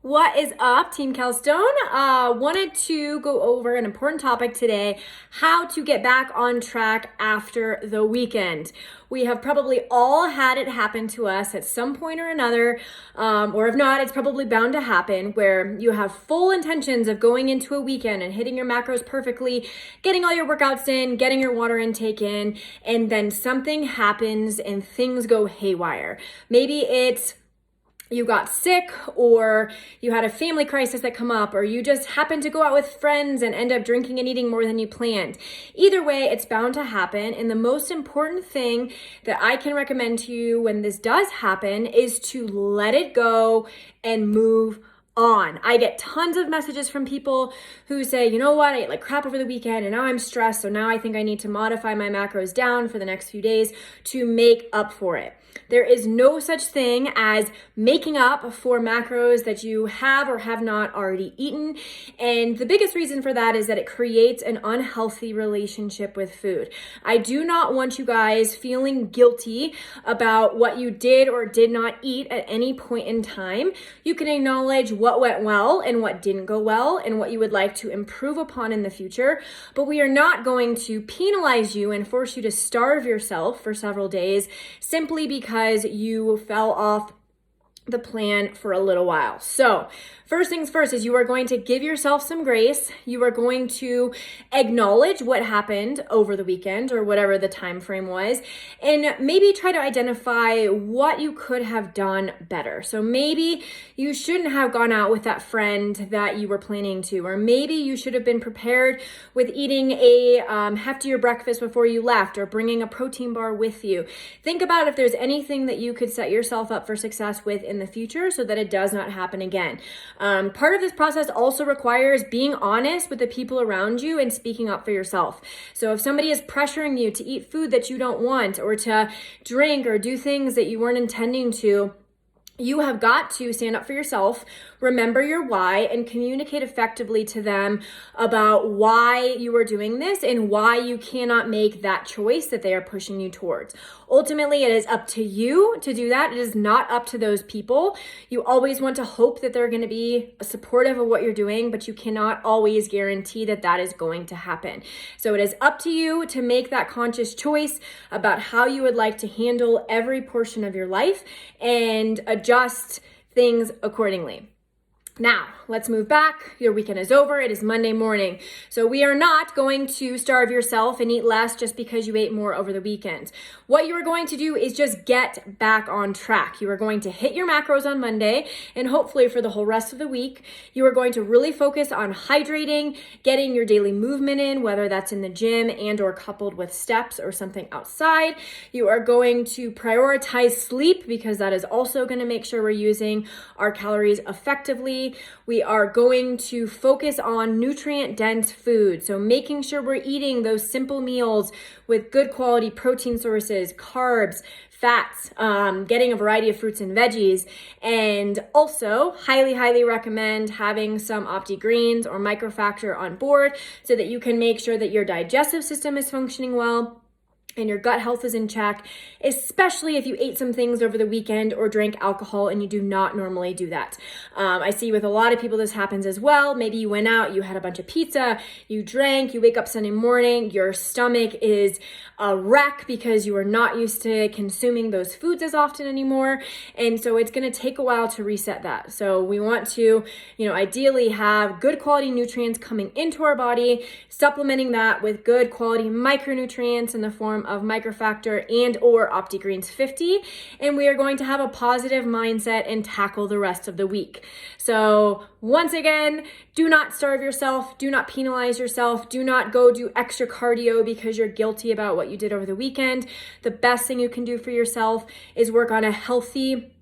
What is up, Team Calstone? Wanted to go over an important topic today, how to get back on track after the weekend. We have probably all had it happen to us at some point or another, or if not, it's probably bound to happen, where you have full intentions of going into a weekend and hitting your macros perfectly, getting all your workouts in, getting your water intake in, and then something happens and things go haywire. Maybe it's you got sick, or you had a family crisis that come up, or you just happened to go out with friends and end up drinking and eating more than you planned. Either way, it's bound to happen. And the most important thing that I can recommend to you when this does happen is to let it go and move on. I get tons of messages from people who say, you know what, I ate like crap over the weekend and now I'm stressed, so now I think I need to modify my macros down for the next few days to make up for it. There is no such thing as making up for macros that you have or have not already eaten. And the biggest reason for that is that it creates an unhealthy relationship with food. I do not want you guys feeling guilty about what you did or did not eat at any point in time. You can acknowledge what went well and what didn't go well and what you would like to improve upon in the future. But we are not going to penalize you and force you to starve yourself for several days simply because you fell off the plan for a little while. So first things first is you are going to give yourself some grace. You are going to acknowledge what happened over the weekend or whatever the time frame was, and maybe try to identify what you could have done better. So maybe you shouldn't have gone out with that friend that you were planning to, or maybe you should have been prepared with eating a heftier breakfast before you left, or bringing a protein bar with you. Think about if there's anything that you could set yourself up for success with in the future so that it does not happen again. Part of this process also requires being honest with the people around you and speaking up for yourself. So if somebody is pressuring you to eat food that you don't want, or to drink or do things that you weren't intending to, you have got to stand up for yourself, remember your why, and communicate effectively to them about why you are doing this and why you cannot make that choice that they are pushing you towards. Ultimately, it is up to you to do that. It is not up to those people. You always want to hope that they're going to be supportive of what you're doing, but you cannot always guarantee that that is going to happen. So it is up to you to make that conscious choice about how you would like to handle every portion of your life and adjust things accordingly. Now, let's move back. Your weekend is over. It is Monday morning. So we are not going to starve yourself and eat less just because you ate more over the weekend. What you are going to do is just get back on track. You are going to hit your macros on Monday, and hopefully for the whole rest of the week, you are going to really focus on hydrating, getting your daily movement in, whether that's in the gym and or coupled with steps or something outside. You are going to prioritize sleep, because that is also going to make sure we're using our calories effectively. We are going to focus on nutrient-dense food. So making sure we're eating those simple meals with good quality protein sources, carbs, fats, getting a variety of fruits and veggies, and also highly recommend having some OptiGreens or MicroFactor on board so that you can make sure that your digestive system is functioning well and your gut health is in check, especially if you ate some things over the weekend or drank alcohol and you do not normally do that. I see with a lot of people this happens as well. Maybe you went out, you had a bunch of pizza, you drank, you wake up Sunday morning, your stomach is a wreck because you are not used to consuming those foods as often anymore. And so it's going to take a while to reset that. So we want to, ideally have good quality nutrients coming into our body, supplementing that with good quality micronutrients in the form of MicroFactor and or OptiGreens 50, and we are going to have a positive mindset and tackle the rest of the week. So once again, do not starve yourself, do not penalize yourself, do not go do extra cardio because you're guilty about what you did over the weekend. The best thing you can do for yourself is work on a healthy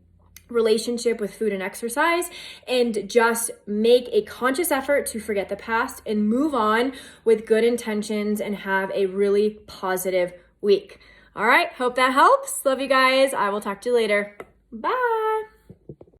relationship with food and exercise, and just make a conscious effort to forget the past and move on with good intentions and have a really positive week. All right, hope that helps. Love you guys. I will talk to you later. Bye.